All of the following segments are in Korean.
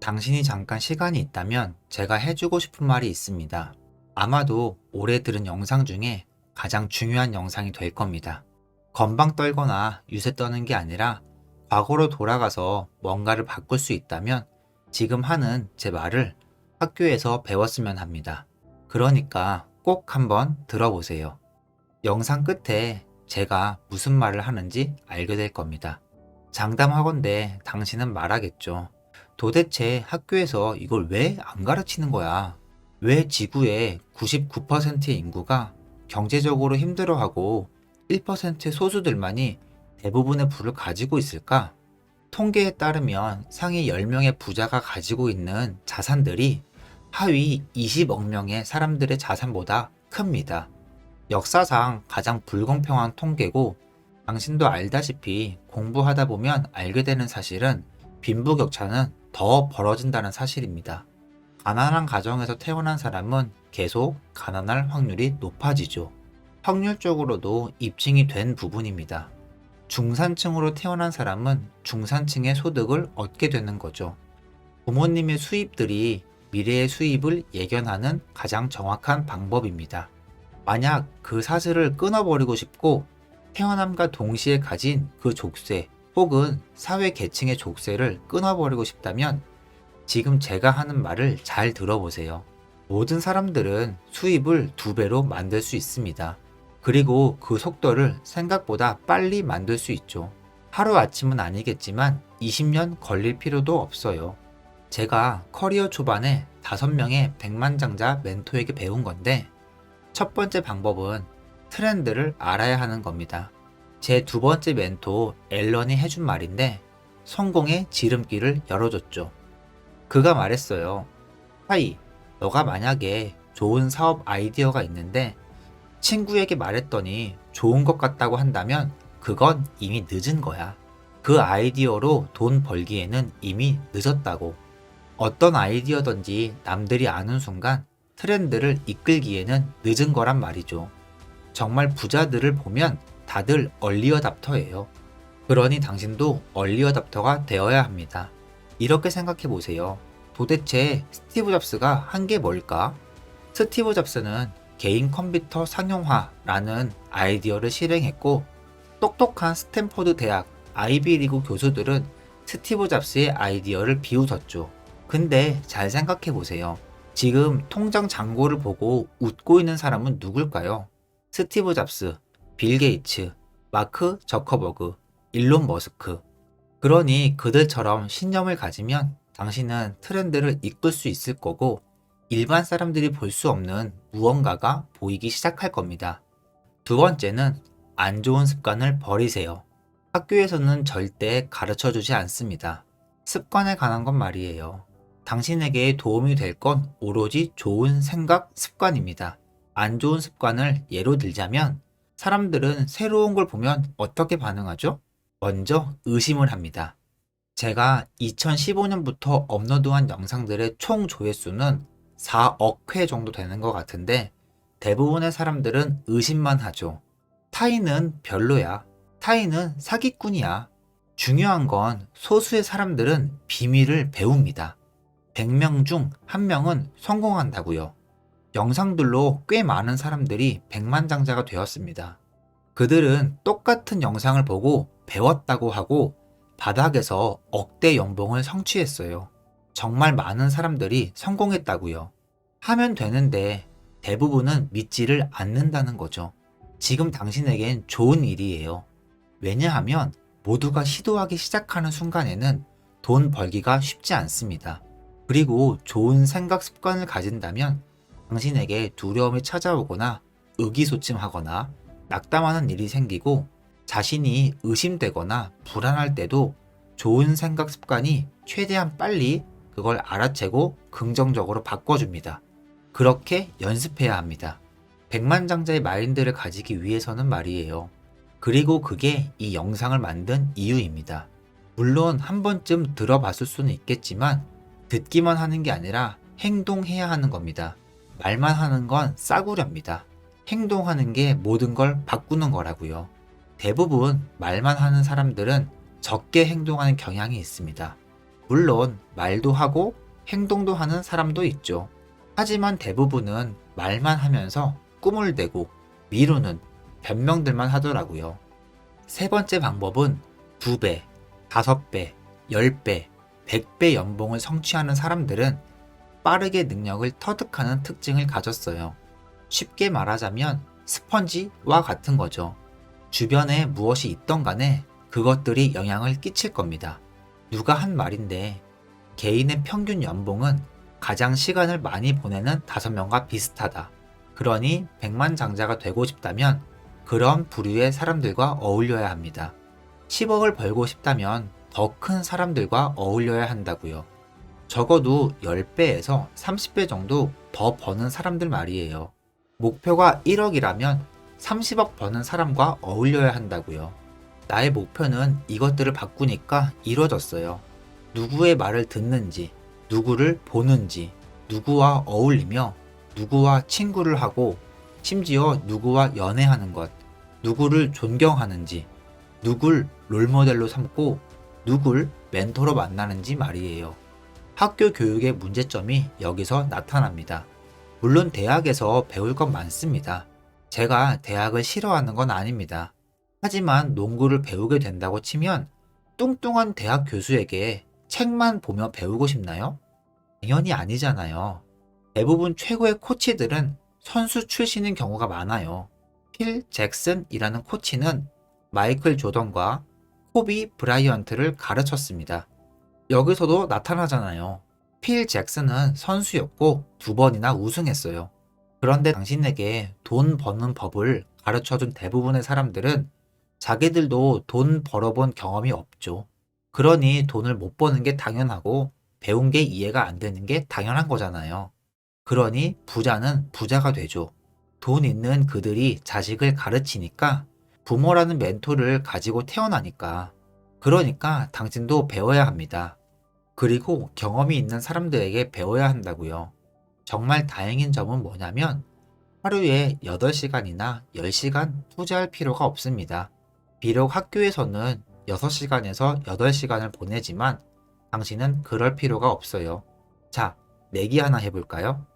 당신이 잠깐 시간이 있다면 제가 해주고 싶은 말이 있습니다. 아마도 올해 들은 영상 중에 가장 중요한 영상이 될 겁니다. 건방 떨거나 유세 떠는 게 아니라 과거로 돌아가서 뭔가를 바꿀 수 있다면 지금 하는 제 말을 학교에서 배웠으면 합니다. 그러니까 꼭 한번 들어보세요. 영상 끝에 제가 무슨 말을 하는지 알게 될 겁니다. 장담하건대 당신은 말하겠죠. 도대체 학교에서 이걸 왜 안 가르치는 거야? 왜 지구의 99%의 인구가 경제적으로 힘들어하고 1%의 소수들만이 대부분의 부를 가지고 있을까? 통계에 따르면 상위 10명의 부자가 가지고 있는 자산들이 하위 20억 명의 사람들의 자산보다 큽니다. 역사상 가장 불공평한 통계고, 당신도 알다시피 공부하다 보면 알게 되는 사실은 빈부격차는 더 벌어진다는 사실입니다. 가난한 가정에서 태어난 사람은 계속 가난할 확률이 높아지죠. 확률적으로도 입증이 된 부분입니다. 중산층으로 태어난 사람은 중산층의 소득을 얻게 되는 거죠. 부모님의 수입들이 미래의 수입을 예견하는 가장 정확한 방법입니다. 만약 그 사슬을 끊어버리고 싶고 태어남과 동시에 가진 그 족쇄 혹은 사회 계층의 족쇄를 끊어버리고 싶다면 지금 제가 하는 말을 잘 들어보세요. 모든 사람들은 수입을 2배로 만들 수 있습니다. 그리고 그 속도를 생각보다 빨리 만들 수 있죠. 하루아침은 아니겠지만 20년 걸릴 필요도 없어요. 제가 커리어 초반에 5명의 백만장자 멘토에게 배운 건데, 첫 번째 방법은 트렌드를 알아야 하는 겁니다. 제 두 번째 멘토 앨런이 해준 말인데 성공의 지름길을 열어줬죠. 그가 말했어요. 하이, 너가 만약에 좋은 사업 아이디어가 있는데 친구에게 말했더니 좋은 것 같다고 한다면 그건 이미 늦은 거야. 그 아이디어로 돈 벌기에는 이미 늦었다고. 어떤 아이디어든지 남들이 아는 순간 트렌드를 이끌기에는 늦은 거란 말이죠. 정말 부자들을 보면 다들 얼리어답터예요. 그러니 당신도 얼리어답터가 되어야 합니다. 이렇게 생각해 보세요. 도대체 스티브 잡스가 한 게 뭘까? 스티브 잡스는 개인 컴퓨터 상용화라는 아이디어를 실행했고, 똑똑한 스탠포드 대학 아이비리그 교수들은 스티브 잡스의 아이디어를 비웃었죠. 근데 잘 생각해 보세요. 지금 통장 잔고를 보고 웃고 있는 사람은 누굴까요? 스티브 잡스, 빌 게이츠, 마크 저커버그, 일론 머스크. 그러니 그들처럼 신념을 가지면 당신은 트렌드를 이끌 수 있을 거고, 일반 사람들이 볼 수 없는 무언가가 보이기 시작할 겁니다. 두 번째는 안 좋은 습관을 버리세요. 학교에서는 절대 가르쳐 주지 않습니다. 습관에 관한 건 말이에요. 당신에게 도움이 될 건 오로지 좋은 생각, 습관입니다. 안 좋은 습관을 예로 들자면 사람들은 새로운 걸 보면 어떻게 반응하죠? 먼저 의심을 합니다. 제가 2015년부터 업로드한 영상들의 총 조회수는 4억 회 정도 되는 것 같은데 대부분의 사람들은 의심만 하죠. 타인은 별로야. 타인은 사기꾼이야. 중요한 건 소수의 사람들은 비밀을 배웁니다. 100명 중 1명은 성공한다고요. 영상들로 꽤 많은 사람들이 백만장자가 되었습니다. 그들은 똑같은 영상을 보고 배웠다고 하고 바닥에서 억대 연봉을 성취했어요. 정말 많은 사람들이 성공했다고요. 하면 되는데 대부분은 믿지를 않는다는 거죠. 지금 당신에겐 좋은 일이에요. 왜냐하면 모두가 시도하기 시작하는 순간에는 돈 벌기가 쉽지 않습니다. 그리고 좋은 생각 습관을 가진다면 당신에게 두려움이 찾아오거나 의기소침하거나 낙담하는 일이 생기고 자신이 의심되거나 불안할 때도 좋은 생각 습관이 최대한 빨리 그걸 알아채고 긍정적으로 바꿔줍니다. 그렇게 연습해야 합니다. 백만장자의 마인드를 가지기 위해서는 말이에요. 그리고 그게 이 영상을 만든 이유입니다. 물론 한 번쯤 들어봤을 수는 있겠지만 듣기만 하는 게 아니라 행동해야 하는 겁니다. 말만 하는 건 싸구려입니다. 행동하는 게 모든 걸 바꾸는 거라고요. 대부분 말만 하는 사람들은 적게 행동하는 경향이 있습니다. 물론 말도 하고 행동도 하는 사람도 있죠. 하지만 대부분은 말만 하면서 꿈을 대고 미루는 변명들만 하더라고요. 세 번째 방법은 2배, 5배, 10배, 100배 연봉을 성취하는 사람들은 빠르게 능력을 터득하는 특징을 가졌어요. 쉽게 말하자면 스펀지와 같은 거죠. 주변에 무엇이 있던 간에 그것들이 영향을 끼칠 겁니다. 누가 한 말인데 개인의 평균 연봉은 가장 시간을 많이 보내는 5명과 비슷하다. 그러니 백만장자가 되고 싶다면 그런 부류의 사람들과 어울려야 합니다. 10억을 벌고 싶다면 더 큰 사람들과 어울려야 한다고요. 적어도 10배에서 30배 정도 더 버는 사람들 말이에요. 목표가 1억이라면 30억 버는 사람과 어울려야 한다고요. 나의 목표는 이것들을 바꾸니까 이루어졌어요. 누구의 말을 듣는지, 누구를 보는지, 누구와 어울리며 누구와 친구를 하고 심지어 누구와 연애하는 것, 누구를 존경하는지, 누굴 롤모델로 삼고 누굴 멘토로 만나는지 말이에요. 학교 교육의 문제점이 여기서 나타납니다. 물론 대학에서 배울 건 많습니다. 제가 대학을 싫어하는 건 아닙니다. 하지만 농구를 배우게 된다고 치면 뚱뚱한 대학 교수에게 책만 보며 배우고 싶나요? 당연히 아니잖아요. 대부분 최고의 코치들은 선수 출신인 경우가 많아요. 필 잭슨이라는 코치는 마이클 조던과 코비 브라이언트를 가르쳤습니다. 여기서도 나타나잖아요. 필 잭슨은 선수였고 2번이나 우승했어요. 그런데 당신에게 돈 버는 법을 가르쳐준 대부분의 사람들은 자기들도 돈 벌어본 경험이 없죠. 그러니 돈을 못 버는 게 당연하고 배운 게 이해가 안 되는 게 당연한 거잖아요. 그러니 부자는 부자가 되죠. 돈 있는 그들이 자식을 가르치니까 부모라는 멘토를 가지고 태어나니까. 그러니까 당신도 배워야 합니다. 그리고 경험이 있는 사람들에게 배워야 한다고요. 정말 다행인 점은 뭐냐면 하루에 8시간이나 10시간 투자할 필요가 없습니다. 비록 학교에서는 6시간에서 8시간을 보내지만 당신은 그럴 필요가 없어요. 자, 내기 하나 해볼까요?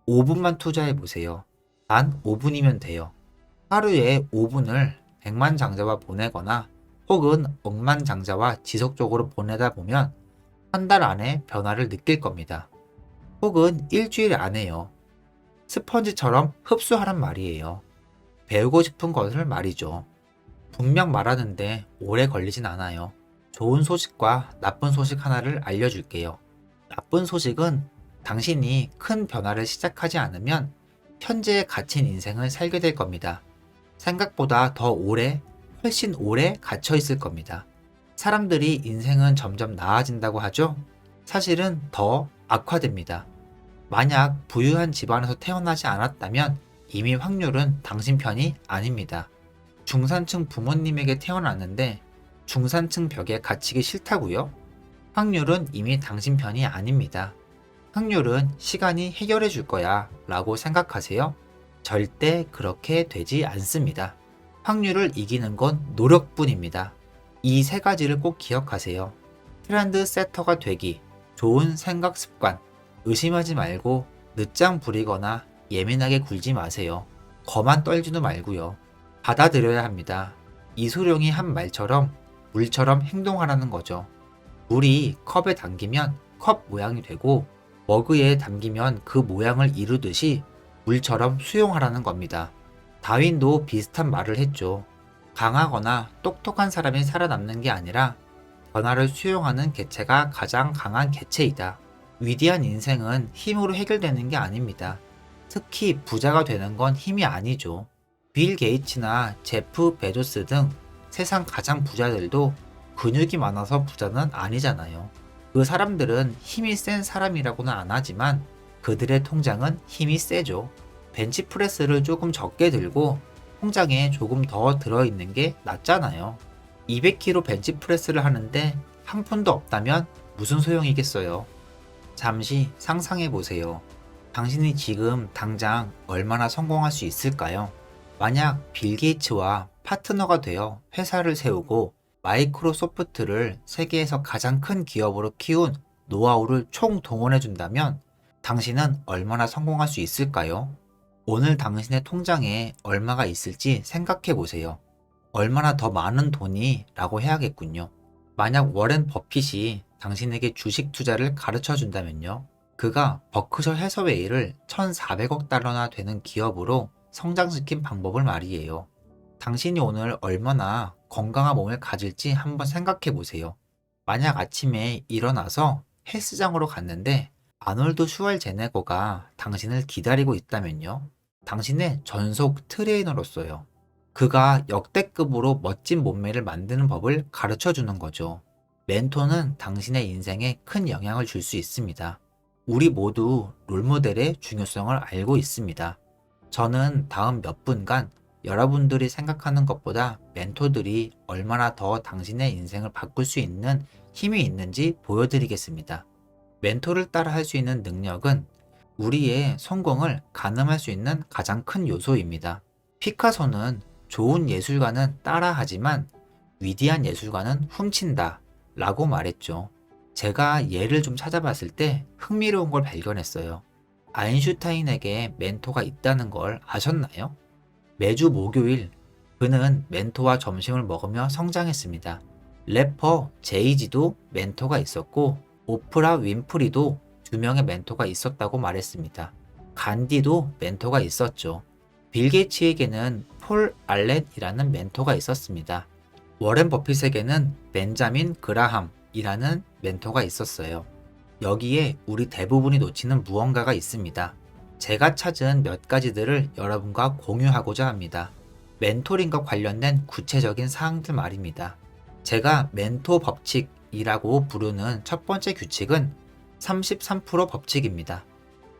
5분만 투자해 보세요. 단 5분이면 돼요. 하루에 5분을 백만장자와 보내거나 혹은 억만장자와 지속적으로 보내다 보면 한 달 안에 변화를 느낄 겁니다. 혹은 일주일 안에요. 스펀지처럼 흡수하란 말이에요. 배우고 싶은 것을 말이죠. 분명 말하는데 오래 걸리진 않아요. 좋은 소식과 나쁜 소식 하나를 알려줄게요. 나쁜 소식은 당신이 큰 변화를 시작하지 않으면 현재에 갇힌 인생을 살게 될 겁니다. 생각보다 더 오래, 훨씬 오래 갇혀 있을 겁니다. 사람들이 인생은 점점 나아진다고 하죠? 사실은 더 악화됩니다. 만약 부유한 집안에서 태어나지 않았다면 이미 확률은 당신 편이 아닙니다. 중산층 부모님에게 태어났는데 중산층 벽에 갇히기 싫다고요? 확률은 이미 당신 편이 아닙니다. 확률은 시간이 해결해 줄 거야 라고 생각하세요? 절대 그렇게 되지 않습니다. 확률을 이기는 건 노력뿐입니다. 이 세 가지를 꼭 기억하세요. 트렌드 세터가 되기, 좋은 생각 습관, 의심하지 말고 늦장 부리거나 예민하게 굴지 마세요. 거만 떨지도 말고요. 받아들여야 합니다. 이소룡이 한 말처럼 물처럼 행동하라는 거죠. 물이 컵에 담기면 컵 모양이 되고 머그에 담기면 그 모양을 이루듯이 물처럼 수용하라는 겁니다. 다윈도 비슷한 말을 했죠. 강하거나 똑똑한 사람이 살아남는 게 아니라 변화를 수용하는 개체가 가장 강한 개체이다. 위대한 인생은 힘으로 해결되는 게 아닙니다. 특히 부자가 되는 건 힘이 아니죠. 빌 게이츠나 제프 베조스 등 세상 가장 부자들도 근육이 많아서 부자는 아니잖아요. 그 사람들은 힘이 센 사람이라고는 안 하지만 그들의 통장은 힘이 세죠. 벤치프레스를 조금 적게 들고 통장에 조금 더 들어있는 게 낫잖아요. 200kg 벤치프레스를 하는데 한 푼도 없다면 무슨 소용이겠어요. 잠시 상상해 보세요. 당신이 지금 당장 얼마나 성공할 수 있을까요? 만약 빌 게이츠와 파트너가 되어 회사를 세우고 마이크로소프트를 세계에서 가장 큰 기업으로 키운 노하우를 총동원해준다면 당신은 얼마나 성공할 수 있을까요? 오늘 당신의 통장에 얼마가 있을지 생각해 보세요. 얼마나 더 많은 돈이 라고 해야겠군요. 만약 워렌 버핏이 당신에게 주식 투자를 가르쳐 준다면요. 그가 버크셔 해서웨이를 1,400억 달러나 되는 기업으로 성장시킨 방법을 말이에요. 당신이 오늘 얼마나 건강한 몸을 가질지 한번 생각해 보세요. 만약 아침에 일어나서 헬스장으로 갔는데 아놀드 슈왈제네거가 당신을 기다리고 있다면요. 당신의 전속 트레이너로서요. 그가 역대급으로 멋진 몸매를 만드는 법을 가르쳐 주는 거죠. 멘토는 당신의 인생에 큰 영향을 줄 수 있습니다. 우리 모두 롤모델의 중요성을 알고 있습니다. 저는 다음 몇 분간 여러분들이 생각하는 것보다 멘토들이 얼마나 더 당신의 인생을 바꿀 수 있는 힘이 있는지 보여드리겠습니다. 멘토를 따라 할 수 있는 능력은 우리의 성공을 가늠할 수 있는 가장 큰 요소입니다. 피카소는 좋은 예술가는 따라하지만 위대한 예술가는 훔친다 라고 말했죠. 제가 예를 좀 찾아봤을 때 흥미로운 걸 발견했어요. 아인슈타인에게 멘토가 있다는 걸 아셨나요? 매주 목요일 그는 멘토와 점심을 먹으며 성장했습니다. 래퍼 제이지도 멘토가 있었고 오프라 윈프리도 2명의 멘토가 있었다고 말했습니다. 간디도 멘토가 있었죠. 빌 게이츠에게는 폴 알렌이라는 멘토가 있었습니다. 워렌 버핏에게는 벤자민 그라함이라는 멘토가 있었어요. 여기에 우리 대부분이 놓치는 무언가가 있습니다. 제가 찾은 몇 가지들을 여러분과 공유하고자 합니다. 멘토링과 관련된 구체적인 사항들 말입니다. 제가 멘토 법칙이라고 부르는 첫 번째 규칙은 33% 법칙입니다.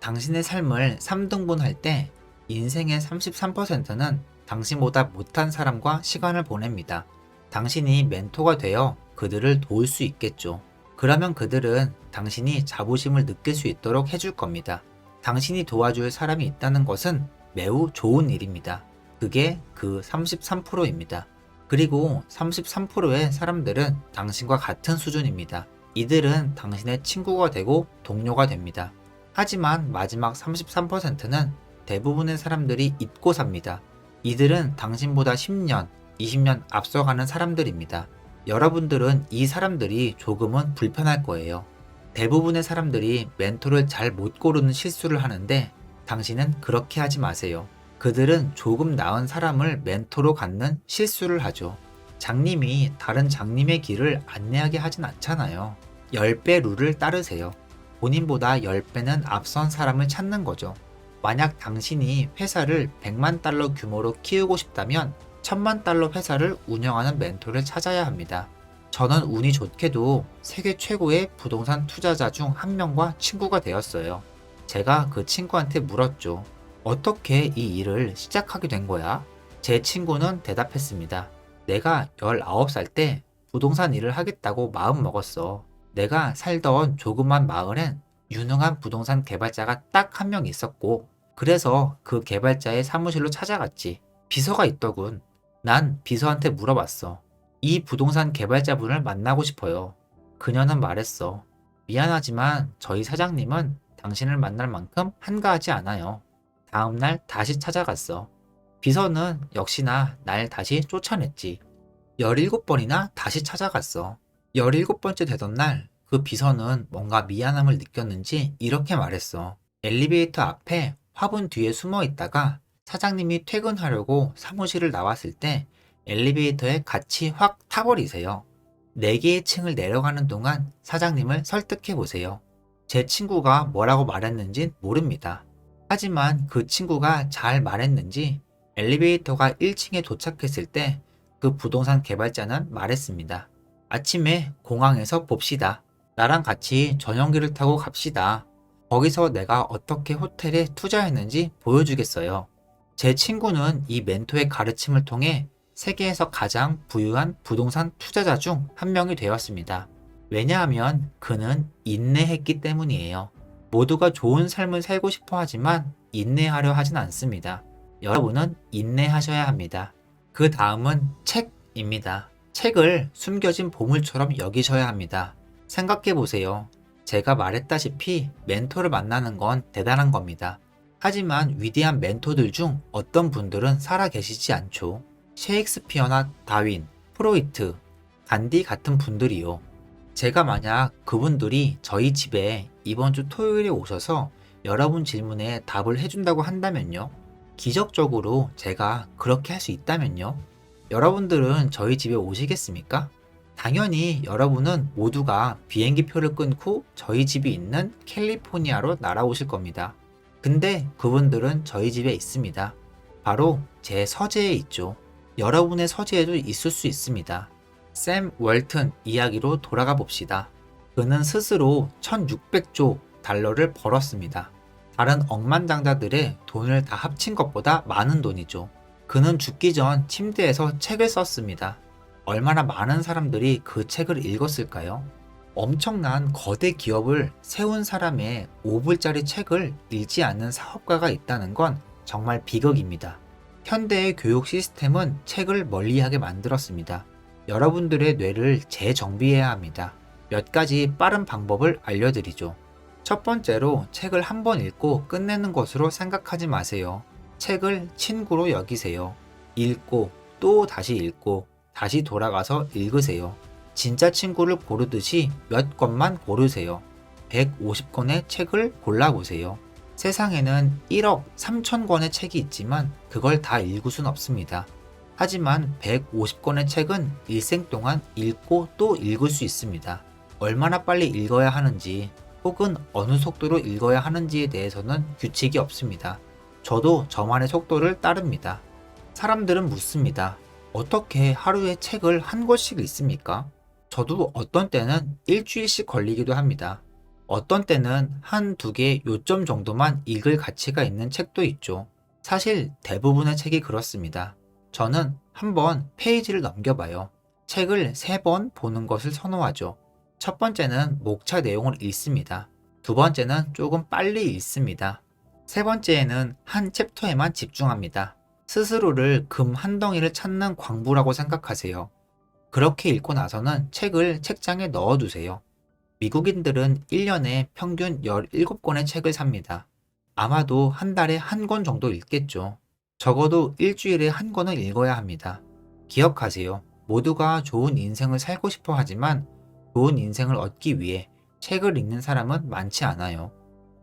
당신의 삶을 3등분할 때 인생의 33%는 당신보다 못한 사람과 시간을 보냅니다. 당신이 멘토가 되어 그들을 도울 수 있겠죠. 그러면 그들은 당신이 자부심을 느낄 수 있도록 해줄 겁니다. 당신이 도와줄 사람이 있다는 것은 매우 좋은 일입니다. 그게 그 33%입니다. 그리고 33%의 사람들은 당신과 같은 수준입니다. 이들은 당신의 친구가 되고 동료가 됩니다. 하지만 마지막 33%는 대부분의 사람들이 잊고 삽니다. 이들은 당신보다 10년, 20년 앞서가는 사람들입니다. 여러분들은 이 사람들이 조금은 불편할 거예요. 대부분의 사람들이 멘토를 잘 못 고르는 실수를 하는데 당신은 그렇게 하지 마세요. 그들은 조금 나은 사람을 멘토로 갖는 실수를 하죠. 장님이 다른 장님의 길을 안내하게 하진 않잖아요. 10배 룰을 따르세요. 본인보다 10배는 앞선 사람을 찾는 거죠. 만약 당신이 회사를 100만 달러 규모로 키우고 싶다면 1000만 달러 회사를 운영하는 멘토를 찾아야 합니다. 저는 운이 좋게도 세계 최고의 부동산 투자자 중 한 명과 친구가 되었어요. 제가 그 친구한테 물었죠. 어떻게 이 일을 시작하게 된 거야? 제 친구는 대답했습니다. 내가 19살 때 부동산 일을 하겠다고 마음 먹었어. 내가 살던 조그만 마을엔 유능한 부동산 개발자가 딱 한 명 있었고, 그래서 그 개발자의 사무실로 찾아갔지. 비서가 있더군. 난 비서한테 물어봤어. 이 부동산 개발자분을 만나고 싶어요. 그녀는 말했어. 미안하지만 저희 사장님은 당신을 만날 만큼 한가하지 않아요. 다음날 다시 찾아갔어. 비서는 역시나 날 다시 쫓아냈지. 17번이나 다시 찾아갔어. 17번째 되던 날 그 비서는 뭔가 미안함을 느꼈는지 이렇게 말했어. 엘리베이터 앞에 화분 뒤에 숨어 있다가 사장님이 퇴근하려고 사무실을 나왔을 때 엘리베이터에 같이 확 타버리세요. 4개의 층을 내려가는 동안 사장님을 설득해 보세요. 제 친구가 뭐라고 말했는진 모릅니다. 하지만 그 친구가 잘 말했는지 엘리베이터가 1층에 도착했을 때 그 부동산 개발자는 말했습니다. 아침에 공항에서 봅시다. 나랑 같이 전용기를 타고 갑시다. 거기서 내가 어떻게 호텔에 투자했는지 보여주겠어요. 제 친구는 이 멘토의 가르침을 통해 세계에서 가장 부유한 부동산 투자자 중 한 명이 되었습니다. 왜냐하면 그는 인내했기 때문이에요. 모두가 좋은 삶을 살고 싶어 하지만 인내하려 하진 않습니다. 여러분은 인내하셔야 합니다. 그 다음은 책입니다. 책을 숨겨진 보물처럼 여기셔야 합니다. 생각해 보세요. 제가 말했다시피 멘토를 만나는 건 대단한 겁니다. 하지만 위대한 멘토들 중 어떤 분들은 살아 계시지 않죠. 셰익스피어나 다윈, 프로이트, 간디 같은 분들이요. 제가 만약 그분들이 저희 집에 이번 주 토요일에 오셔서 여러분 질문에 답을 해준다고 한다면요. 기적적으로 제가 그렇게 할 수 있다면요. 여러분들은 저희 집에 오시겠습니까? 당연히 여러분은 모두가 비행기 표를 끊고 저희 집이 있는 캘리포니아로 날아오실 겁니다. 근데 그분들은 저희 집에 있습니다. 바로 제 서재에 있죠. 여러분의 서재에도 있을 수 있습니다. 샘 월튼 이야기로 돌아가 봅시다. 그는 스스로 1600조 달러를 벌었습니다. 다른 억만장자들의 돈을 다 합친 것보다 많은 돈이죠. 그는 죽기 전 침대에서 책을 썼습니다. 얼마나 많은 사람들이 그 책을 읽었을까요? 엄청난 거대 기업을 세운 사람의 5불짜리 책을 읽지 않는 사업가가 있다는 건 정말 비극입니다. 현대의 교육 시스템은 책을 멀리하게 만들었습니다. 여러분들의 뇌를 재정비해야 합니다. 몇 가지 빠른 방법을 알려드리죠. 첫 번째로 책을 한 번 읽고 끝내는 것으로 생각하지 마세요. 책을 친구로 여기세요. 읽고 또 다시 읽고 다시 돌아가서 읽으세요. 진짜 친구를 고르듯이 몇 권만 고르세요. 150권의 책을 골라보세요. 세상에는 1억 3천 권의 책이 있지만 그걸 다 읽을 순 없습니다. 하지만 150권의 책은 일생 동안 읽고 또 읽을 수 있습니다. 얼마나 빨리 읽어야 하는지 혹은 어느 속도로 읽어야 하는지에 대해서는 규칙이 없습니다. 저도 저만의 속도를 따릅니다. 사람들은 묻습니다. 어떻게 하루에 책을 한 권씩 읽습니까? 저도 어떤 때는 일주일씩 걸리기도 합니다. 어떤 때는 한두 개 요점 정도만 읽을 가치가 있는 책도 있죠. 사실 대부분의 책이 그렇습니다. 저는 한번 페이지를 넘겨봐요. 책을 3번 보는 것을 선호하죠. 첫 번째는 목차 내용을 읽습니다. 두 번째는 조금 빨리 읽습니다. 세 번째에는 한 챕터에만 집중합니다. 스스로를 금 한 덩이를 찾는 광부라고 생각하세요. 그렇게 읽고 나서는 책을 책장에 넣어두세요. 미국인들은 1년에 평균 17권의 책을 삽니다. 아마도 한 달에 한 권 정도 읽겠죠. 적어도 일주일에 한 권을 읽어야 합니다. 기억하세요. 모두가 좋은 인생을 살고 싶어 하지만 좋은 인생을 얻기 위해 책을 읽는 사람은 많지 않아요.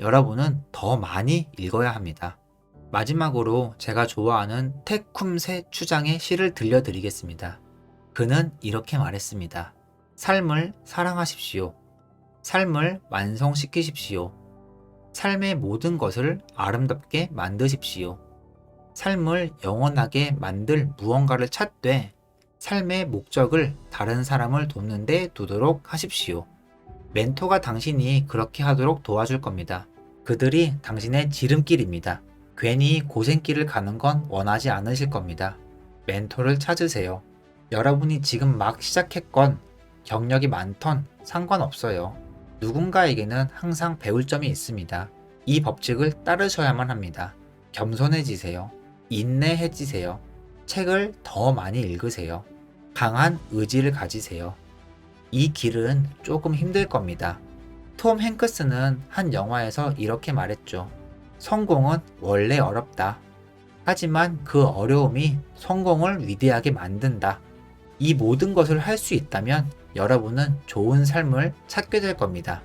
여러분은 더 많이 읽어야 합니다. 마지막으로 제가 좋아하는 테쿰세 추장의 시를 들려드리겠습니다. 그는 이렇게 말했습니다. 삶을 사랑하십시오. 삶을 완성시키십시오. 삶의 모든 것을 아름답게 만드십시오. 삶을 영원하게 만들 무언가를 찾되 삶의 목적을 다른 사람을 돕는 데 두도록 하십시오. 멘토가 당신이 그렇게 하도록 도와줄 겁니다. 그들이 당신의 지름길입니다. 괜히 고생길을 가는 건 원하지 않으실 겁니다. 멘토를 찾으세요. 여러분이 지금 막 시작했건 경력이 많던 상관없어요. 누군가에게는 항상 배울 점이 있습니다. 이 법칙을 따르셔야만 합니다. 겸손해지세요. 인내해지세요. 책을 더 많이 읽으세요. 강한 의지를 가지세요. 이 길은 조금 힘들 겁니다. 톰 행크스는 한 영화에서 이렇게 말했죠. 성공은 원래 어렵다. 하지만 그 어려움이 성공을 위대하게 만든다. 이 모든 것을 할 수 있다면 여러분은 좋은 삶을 찾게 될 겁니다.